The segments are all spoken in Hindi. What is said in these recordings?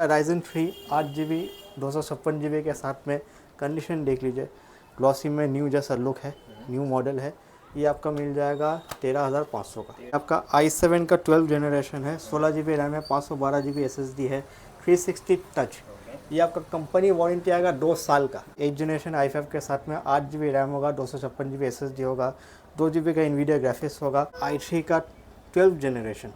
राइजन 3 8 GB 256 GB के साथ में कंडीशन देख लीजिए, ग्लॉसी में न्यू जैसा लुक है, न्यू मॉडल है। ये आपका मिल जाएगा 13,500 का। आपका i7 का 12 जनरेशन है, 16 GB रैम है, 512 GB SSD है, 360 टच। ये आपका कंपनी वारंटी आएगा 2 साल का। 8 जनरेशन i5 के साथ में 8 GB रैम होगा, 256 GB SSD होगा, 2 GB का NVIDIA ग्राफिक्स होगा। i3 का 12 जनरेशन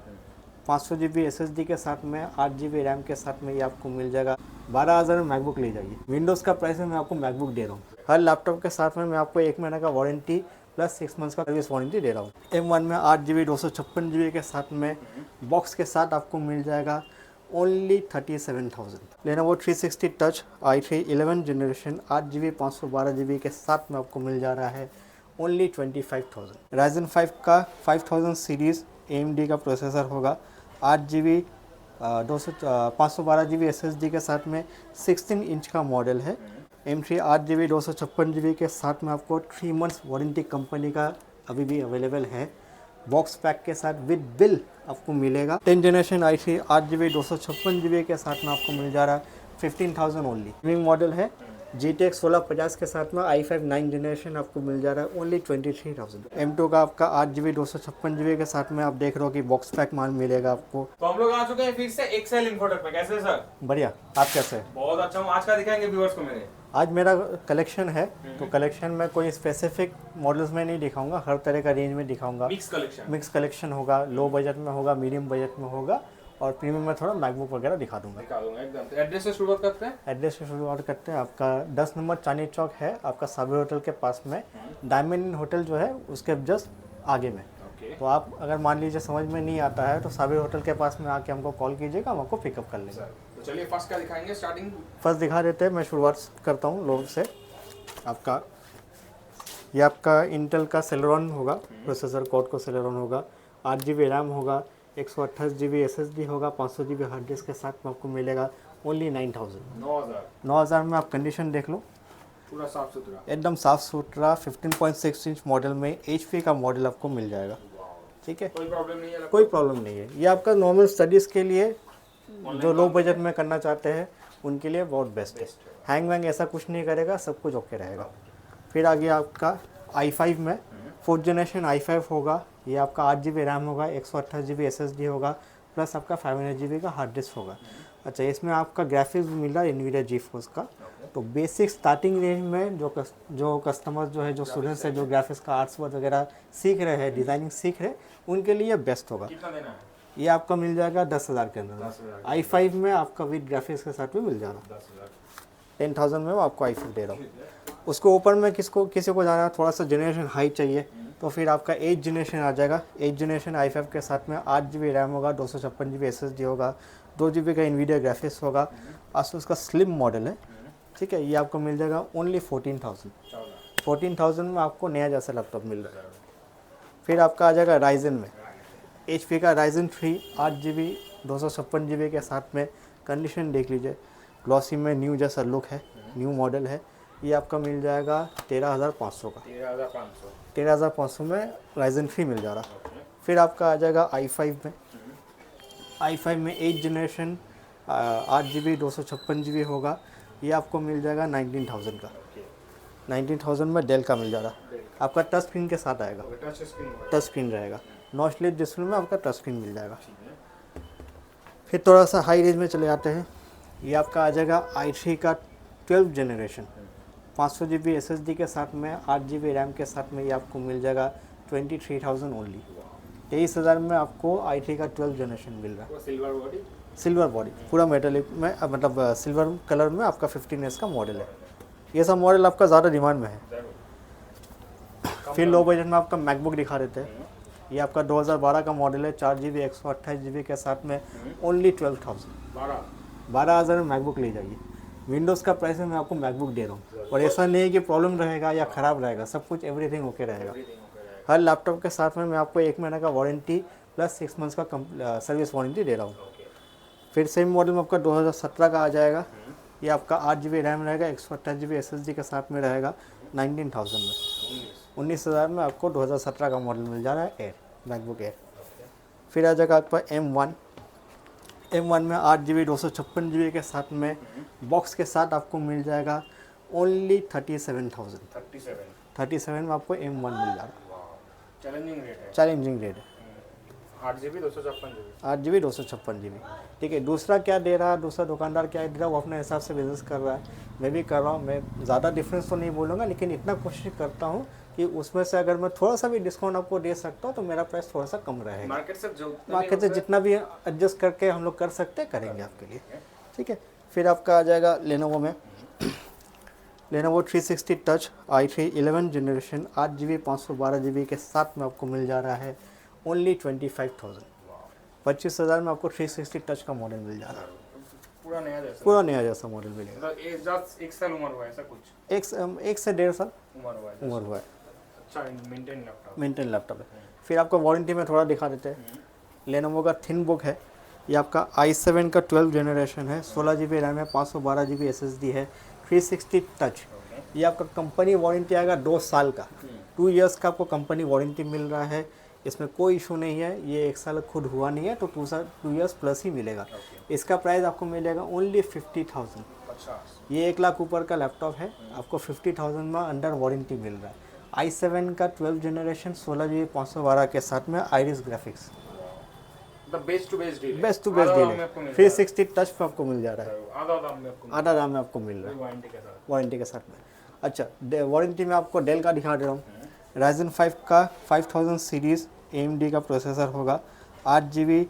500 GB SSD के साथ में 8 GB रैम के साथ में ये आपको मिल जाएगा 12,000 में। मैकबुक ले जाइए। विंडोज़ का प्राइस में मैं आपको मैकबुक दे रहा हूँ। हर लैपटॉप के साथ में मैं आपको 1 महीने का वारंटी प्लस 6 मंथ्स का सर्विस वारंटी दे रहा हूँ। M1 में 8 GB 256 GB के साथ में बॉक्स के साथ आपको मिल जाएगा only 37,000। Lenovo 360 touch i3 11 generation 8 GB 512 GB के साथ में आपको मिल जा रहा है ओनली 25,000। राइजन 5 का 5000 सीरीज़ AMD का प्रोसेसर होगा, 8 GB 512 GB SSD के साथ में 16 इंच का मॉडल है। M3 8 GB 256 GB के साथ में आपको 3 मंथ्स वारंटी कंपनी का अभी भी अवेलेबल है। बॉक्स पैक के साथ विद बिल आपको मिलेगा। 10 जनरेशन i3 8 GB 256 GB के साथ में आपको मिल जा रहा है 15,000 ओनली। गेमिंग मॉडल है GTX 1650 के साथ में i5 9 जनरेशन आपको मिल जा रहा है ओनली 23,000। M2 का आपका 8 GB 256 GB के साथ में आप देख रहे हो कि बॉक्स पैक माल मिलेगा आपको। तो हम लोग आ चुके हैं फिर से एक्सेल इन्फोटेक में। कैसे सर? बढ़िया, आप कैसे हैं? बहुत अच्छा हूँ। आज का दिखाएंगे व्यूअर्स को मेरे? आज मेरा कलेक्शन है, तो कलेक्शन में कोई स्पेसिफिक मॉडल्स में नहीं दिखाऊंगा, हर तरह का रेंज में दिखाऊंगा। मिक्स कलेक्शन होगा, लो बजट में होगा, मीडियम बजट में होगा और प्रीमियम में थोड़ा मैकबुक वगैरह दिखा दूंगा एकदम। तो एड्रेस से शुरुआत करते हैं। एड्रेस से शुरुआत करते हैं। आपका 10 नंबर चांदनी चौक है, आपका साबिर होटल के पास में। डायमंड होटल जो है उसके जस्ट आगे में। तो आप अगर मान लीजिए समझ में नहीं आता है तो साबिर होटल के पास में आके हमको कॉल कीजिएगा, हम आपको पिकअप कर लेंगे। तो चलिए फर्स्ट क्या दिखाएंगे? स्टार्टिंग फर्स्ट दिखा देते हैं, मैं शुरुआत करता हूँ लोग से। आपका ये आपका इंटेल का सेलेरॉन होगा, प्रोसेसर कोड को सेलेरॉन होगा, 8 GB रैम होगा, 128 GB SSD होगा, 500 GB हार्ड डिस्क के साथ में आपको मिलेगा ओनली 9,000 में। आप कंडीशन देख लो, पूरा साफ सुथरा, एकदम साफ सुथरा। 15.6 इंच मॉडल में HP का मॉडल आपको मिल जाएगा। ठीक है, कोई प्रॉब्लम नहीं है? कोई प्रॉब्लम नहीं है। ये आपका नॉर्मल स्टडीज़ के लिए जो लो बजट में करना चाहते हैं उनके लिए बहुत बेस्ट है। हैंग वैंग ऐसा कुछ नहीं करेगा, सब कुछ ओके रहेगा। फिर आगे आपका i5 में 4th जनरेशन i5 होगा। ये आपका 8 GB रैम होगा, 128 GB SSD होगा, प्लस आपका 500 GB का हार्ड डिस्क होगा। अच्छा, इसमें आपका ग्राफिक्स भी मिल रहा है NVIDIA GeForce का। तो बेसिक स्टार्टिंग रेंज में जो कस्टमर्स जो है, जो स्टूडेंट्स है, जो ग्राफिक्स का आर्ट्स वगैरह सीख रहे हैं, डिज़ाइनिंग सीख रहे हैं, उनके लिए बेस्ट होगा। कितना देना है? ये आपका मिल जाएगा 10,000 के अंदर। i5 में आपका विद ग्राफिक्स के साथ में मिल जाएगा 10,000 में। आपको i5 दे रहा हूँ। उसको ऊपर में किसी को जाना है, थोड़ा सा जनरेशन हाई चाहिए, तो फिर आपका 8 जनरेशन आ जाएगा। 8 जनरेशन i5 के साथ में 8 GB रैम होगा, 256 GB SSD होगा, 2 GB का NVIDIA ग्राफिक्स होगा। आसूस का स्लिम मॉडल है। ठीक है, ये आपको मिल जाएगा ओनली 14,000 में आपको नया जैसा लैपटॉप मिल रहा है। फिर आपका आ जाएगा राइजन में, HP का राइजन 3 8 GB 256 GB के साथ में। कंडीशन देख लीजिए, ग्लॉसी में न्यू जैसा लुक है, न्यू मॉडल है। ये आपका मिल जाएगा 13,500 का। 13,500 में राइजन 3 मिल जा रहा। फिर आपका आ जाएगा i5 में। i5 में 8 जनरेशन 8 GB 256 GB होगा। ये आपको मिल जाएगा 19,000 का। 19,000 में डेल का मिल जा रहा। आपका टच स्क्रीन के साथ आएगा, टच स्क्रीन रहेगा। नॉच लेस डिस्प्ले में आपका टच स्क्रीन मिल जाएगा। फिर थोड़ा सा हाई रेंज में चले जाते हैं। ये आपका आ जाएगा i3 का 12 जनरेशन 500 GB SSD के साथ में, 8 GB रैम के साथ में। ये आपको मिल जाएगा 23,000 ओनली। 23,000 में आपको i3 का 12 जनरेशन मिल रहा है। सिल्वर बॉडी पूरा मेटालिक में, मतलब सिल्वर कलर में आपका 15 इयर्स का मॉडल है। ये सब मॉडल आपका ज़्यादा डिमांड में है। फिर लो बजट में आपका मैकबुक दिखा देते हैं। ये आपका 2012 का मॉडल है, 4 GB 128 GB के साथ में ओनली 12,000 में मैकबुक ले जाइए। विंडोज़ का प्राइस में मैं आपको मैकबुक दे रहा हूँ। और ऐसा नहीं है कि प्रॉब्लम रहेगा या ख़राब रहेगा, सब कुछ एवरीथिंग ओके रहेगा। हर लैपटॉप के साथ में मैं आपको 1 महीने का वारंटी प्लस 6 मंथ्स का सर्विस वारंटी दे रहा हूँ। फिर सेम मॉडल में आपका 2017 का आ जाएगा। ये आपका 8 GB रैम रहेगा, 128 GB SSD के साथ में रहेगा 19,000 में। 19,000 में आपको 2017 का मॉडल मिल जा रहा है, एयर मैकबुक एयर। फिर आ जाएगा आपका M1 में 8GB 256GB के साथ में बॉक्स के साथ आपको मिल जाएगा ओनली 37,000। 37 में आपको M1 मिल जाएगा। चैलेंजिंग रेट है। चैलेंजिंग रेट है। 8GB 256GB। 8GB 256GB। ठीक है, दूसरा क्या दे रहा है, दूसरा दुकानदार क्या दे रहा है, वो अपने हिसाब से बिजनेस कर रहा है, मैं भी कर रहा हूँ। मैं ज़्यादा डिफरेंस तो नहीं बोलूँगा, लेकिन इतना कोशिश करता हूँ कि उसमें से अगर मैं थोड़ा सा भी डिस्काउंट आपको दे सकता हूँ तो मेरा प्राइस थोड़ा सा कम रहेगा। मार्केट से जितना भी एडजस्ट करके हम लोग कर सकते हैं करेंगे आपके लिए। ठीक है, फिर आपका आ जाएगा लेनोवो में Lenovo 360 touch i3 11 generation 8GB 512GB के साथ में आपको मिल जा रहा है ओनली 25,000। 25,000 में आपको 360 टच का मॉडल मिल जा रहा है। पूरा नया जैसा मॉडल मिलेगा। एक साल उम्र हुआ है ऐसा कुछ? एक से 1.5 साल उम्र हुआ है। अच्छा, मेंटेन लैपटॉप है। फिर आपको वारंटी में थोड़ा दिखा देते हैं। लेनोवो का थिन बुक है, ये आपका i7 का 12 जनरेशन है, 16GB रैम है, 512GB SSD है, 360 टच। ये आपका कंपनी वारंटी आएगा 2 साल का, 2 इयर्स का आपको कंपनी वारंटी मिल रहा है। इसमें कोई इशू नहीं है, ये 1 साल खुद हुआ नहीं है तो 2 इयर्स प्लस ही मिलेगा। इसका प्राइस आपको मिलेगा ओनली 50,000। ये 1 लाख ऊपर का लैपटॉप है, आपको 50,000 में अंडर वारंटी मिल रहा है। i7 का 12 जनरेशन 16GB 512 के साथ में Iris graphics. Best to best deal है। 360 टच पे आपको मिल जा रहा है, आधा दाम में आपको मिल रहा है वारंटी के साथ में। अच्छा, वारंटी में आपको डेल का दिखा दे रहा हूँ। Ryzen 5 का 5000 सीरीज़ AMD का प्रोसेसर होगा, 8GB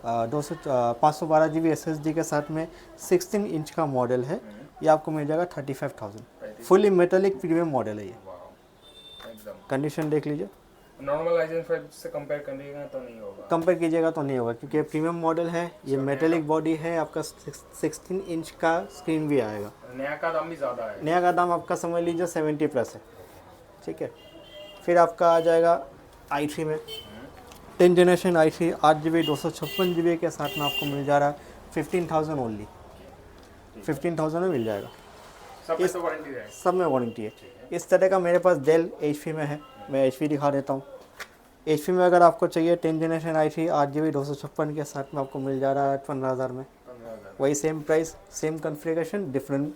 512GB SSD के साथ में 16 इंच का मॉडल है। ये आपको मिल जाएगा 35,000। फुली मेटेलिक प्रीमियम मॉडल है ये। कंडीशन देख लीजिए। नॉर्मल Ryzen 5 से कंपेयर करिएगा तो नहीं होगा, कंपेयर कीजिएगा तो नहीं होगा, क्योंकि प्रीमियम मॉडल है, ये मेटेलिक बॉडी है, आपका 16 इंच का स्क्रीन भी आएगा। नया का दाम भी ज़्यादा है। नया का दाम आपका समझ लीजिए 70 प्लस है। ठीक है, फिर आपका आ जाएगा i3 में 10 जनरेशन i3 8GB 256GB के साथ में आपको मिल जा रहा है 15,000 ओनली। 15,000 में मिल जाएगा। सब में वारंटी है। इस तरह का मेरे पास डेल HP में है, मैं HP दिखा देता हूँ। HP में अगर आपको चाहिए 10 जनरेशन i3 8GB 256 के साथ में आपको मिल जा रहा है 15,000 में। वही same price, same configuration, different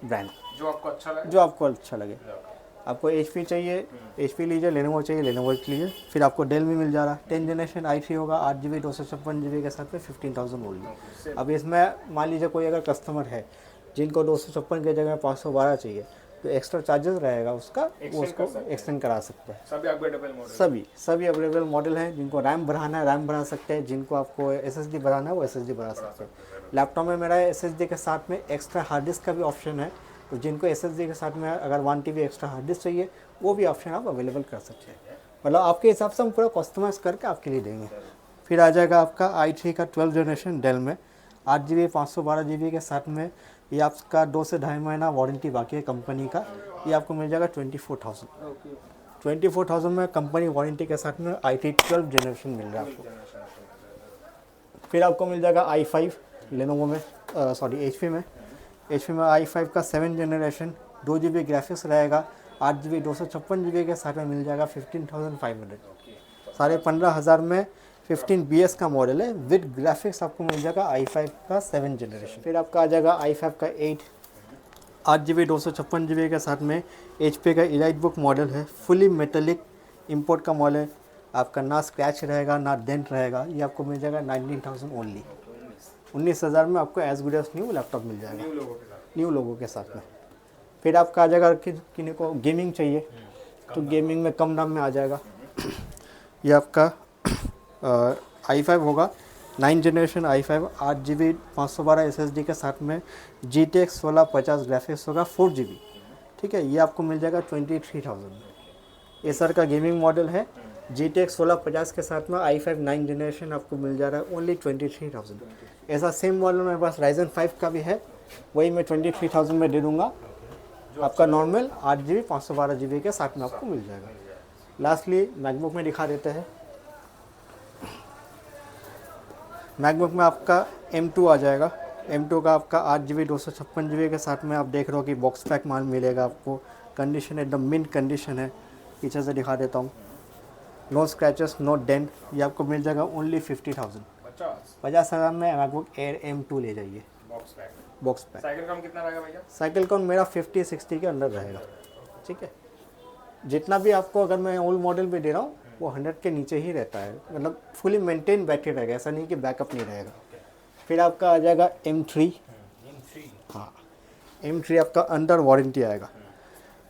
brand जो आपको अच्छा लगे। आपको HP चाहिए HP लीजिए, लेनोवो चाहिए लेनोवो लीजिए। फिर आपको डेल में मिल जा रहा है 10 जनरेशन i3 होगा 8GB 256GB के साथ में 15,000 ओनली। अब इसमें मान लीजिए कोई अगर कस्टमर है जिनको 256 की जगह 512 चाहिए तो एक्स्ट्रा चार्जेस रहेगा उसका, वो उसको एक्सटेंड करा सकते हैं। सभी अवेलेबल मॉडल हैं। जिनको रैम बढ़ाना है रैम बढ़ा सकते हैं, जिनको आपको SSD बढ़ाना है वो SSD बढ़ा सकते हैं। लैपटॉप में मेरा SSD के साथ में एक्स्ट्रा हार्ड डिस्क का भी ऑप्शन है, तो जिनको SSD के साथ में अगर 1 TB एक्स्ट्रा हार्ड डिस्क चाहिए वो भी ऑप्शन आप अवेलेबल कर सकते हैं। मतलब आपके हिसाब से हम पूरा कस्टमाइज करके आपके लिए देंगे। फिर आ जाएगा आपका i3 का 12 जनरेशन डेल में 8GB 512GB के साथ में। ये आपका 2 से 2.5 महीना वारंटी बाकी है कंपनी का। ये आपको मिल जाएगा 24,000। 24,000 में कंपनी वारंटी के साथ में i3 12 जनरेशन मिल रहा है आपको। फिर आपको मिल जाएगा i5 लेनोवो में HP में i5 का 7 जनरेशन 2GB ग्राफिक्स रहेगा, 8GB 256GB के साथ में मिल जाएगा 15,500। 15,500 में 15 BS का मॉडल है विद ग्राफिक्स आपको मिल जाएगा i5 का 7 जनरेशन। फिर आपका आ जाएगा i5 का 8GB 256GB के साथ में HP का इलाइट बुक मॉडल है, फुली मेटेलिक इंपोर्ट का मॉडल है। आपका ना स्क्रैच रहेगा ना डेंट रहेगा। ये आपको मिल जाएगा 19,000 ओनली। 19,000 में आपको as good as new laptop मिल जाएगा न्यू लोगों के साथ में। फिर आपका आ जाएगा किन्हीं को गेमिंग चाहिए तो गेमिंग में कम दाम में आ जाएगा। ये आपका i5 होगा 9 जनरेशन i5 8GB 512 SSD के साथ में GTX 1650 ग्राफिक्स होगा 4GB। ठीक है, ये आपको मिल जाएगा 23,000 में। एसर का गेमिंग मॉडल है GTX 1650 के साथ में i5 9 जनरेशन आपको मिल जा रहा है ओनली 23,000। ऐसा सेम मॉडल मेरे पास Ryzen 5 का भी है, वही मैं 23,000 में दे दूँगा आपका नॉर्मल 8GB 512GB के साथ में आपको मिल जाएगा। लास्टली मैकबुक में दिखा देते हैं। मैकबुक में आपका M2 आ जाएगा। M2 का आपका 8GB 256GB के साथ में आप देख रहे हो कि बॉक्स पैक माल मिलेगा आपको। कंडीशन एकदम मिंट कंडीशन है। पीछे से दिखा देता हूँ, नो स्क्रैचेस नो डेंट। ये आपको मिल जाएगा ओनली 50,000। 50,000 में मैकबुक एयर M2 ले जाइए, box pack. Box pack. Cycle का कितना रहेगा भैया? साइकिल काउंट मेरा 50-60 के अंदर रहेगा, ठीक है। जितना भी आपको अगर मैं ओल्ड मॉडल पे दे रहा हूँ वो 100 के नीचे ही रहता है, मतलब फुली मेंटेन बैटरी रहेगा, ऐसा नहीं कि बैकअप नहीं रहेगा। फिर आपका आ जाएगा M3। हाँ, M3 आपका अंडर वारंटी आएगा।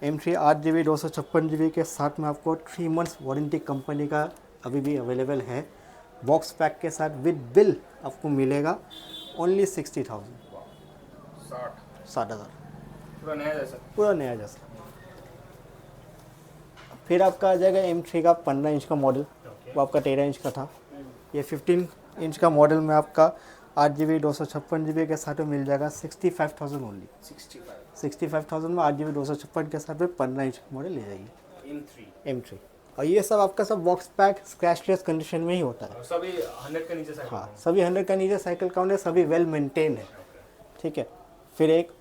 M3 8GB 256GB के साथ में आपको 3 मंथ्स वारंटी कंपनी का अभी भी अवेलेबल है। बॉक्स पैक के साथ विद बिल आपको मिलेगा ओनली 60,000, 60,000, पूरा नया जैसा। पूरा नया जैसा। फिर आपका आ जाएगा M3 का 15 इंच का मॉडल, वो आपका 13 इंच का था। ये 15 इंच का मॉडल में आपका 8GB 256GB के साथ में मिल जाएगा 65,000 ओनली। 65,000 में 8GB 256 के साथ में 15 इंच का मॉडल ले जाइए M3। और ये सब आपका सब बॉक्स पैक स्क्रैचलेस कंडीशन में ही होता है। सभी 100 के नीचे साइकिल। हाँ, सभी 100 का नीचे साइकिल काउंट है, सभी वेल मेंटेन है, ठीक है। फिर एक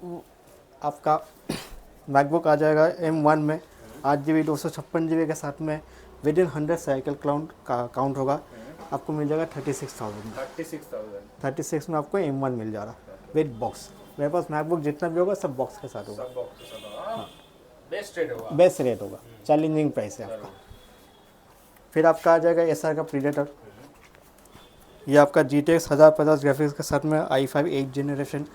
आपका मैकबुक आ जाएगा M1 में 8GB 256GB के साथ में विद इन 100 साइकिल काउंट होगा, आपको मिल जाएगा 36,000। 36 में आपको M1 मिल जा रहा विद बॉक्स। मेरे पास मैकबुक जितना भी होगा सब बॉक्स के साथ होगा। बेस्ट रेट होगा। बेस्ट रेट होगा, चैलेंजिंग प्राइस है आपका। फिर आपका आ जाएगा एसआर का प्रीडेटर। ये आपका GTX 1050 ग्राफिक्स के साथ में i5 8 जनरेशन,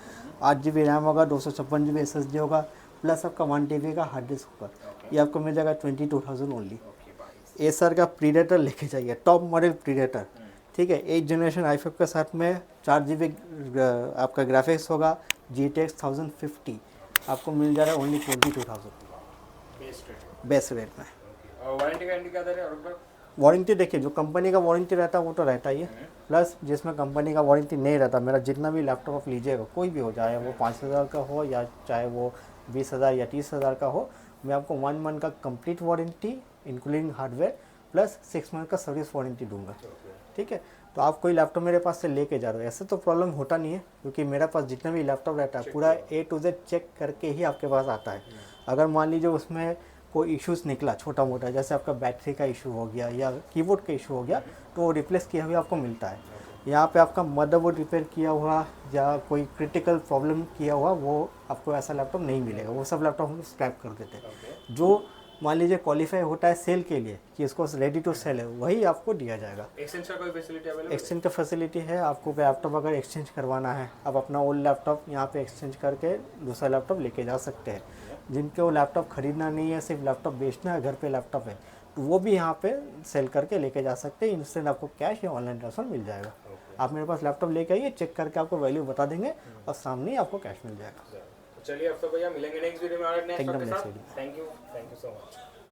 8GB रैम होगा, 256GB SSD होगा, प्लस आपका 1TB का हार्ड डिस्क होगा। ये आपको मिल जाएगा 22,000 ओनली। एसआर का प्रीडेटर लेके जाइए, टॉप मॉडल प्रीडेटर, ठीक है। 8 जनरेशन i5 के साथ में 4GB आपका ग्राफिक्स होगा, GTX 1050 आपको मिल जा रहा है ओनली 22,000 बेस्ट रेट में। वारंटी गारंटी क्या दे रहे हैं और वारंटी देखिए, जो कंपनी का वारंटी रहता है वो तो रहता ही है, प्लस जिसमें कंपनी का वारंटी नहीं रहता, मेरा जितना भी लैपटॉप आप लीजिएगा कोई भी हो, चाहे वो 5,000 का हो या चाहे वो 20,000 या 30,000 का हो, मैं आपको 1 मंथ का complete warranty including hardware plus 6 month का सर्विस वारंटी दूंगा, ठीक है। तो आप कोई लैपटॉप मेरे पास से लेके जा रहे हो, ऐसे तो प्रॉब्लम होता नहीं है, क्योंकि मेरे पास जितना भी लैपटॉप रहता है पूरा A to Z चेक करके ही आपके पास आता है। अगर मान लीजिए उसमें कोई इश्यूज़ निकला छोटा मोटा, जैसे आपका बैटरी का इशू हो गया या कीबोर्ड का इशू हो गया, तो वो रिप्लेस किया हुआ आपको मिलता है। यहाँ पे आपका मदरबोर्ड रिपेयर किया हुआ या कोई क्रिटिकल प्रॉब्लम किया हुआ, वो आपको ऐसा लैपटॉप नहीं मिलेगा, वो सब लैपटॉप हम स्क्रैप कर देते हैं। जो मान लीजिए क्वालिफाई होता है सेल के लिए कि इसको रेडी टू सेल है, वही आपको दिया जाएगा। एक्सचेंज का कोई फैसिलिटी अवेलेबल? एक्सचेंज का फैसिलिटी है, आपको लैपटॉप अगर एक्सचेंज करवाना है, आप अपना ओल्ड लैपटॉप यहाँ पे एक्सचेंज करके दूसरा लैपटॉप लेके जा सकते हैं। जिनके वो लैपटॉप खरीदना नहीं है, सिर्फ लैपटॉप बेचना है, घर पे लैपटॉप है, तो वो भी यहाँ पे सेल करके लेके जा सकते हैं। इंस्टेंट आपको कैश या ऑनलाइन ट्रांसफर मिल जाएगा। आप मेरे पास लैपटॉप लेके आइए, चेक करके आपको वैल्यू बता देंगे और सामने ही आपको कैश मिल जाएगा। चलिए अफ्ताब भैया, मिलेंगे नेक्स्ट वीडियो में और नेक्स्ट एकदम के साथ। Next video. Thank you so much.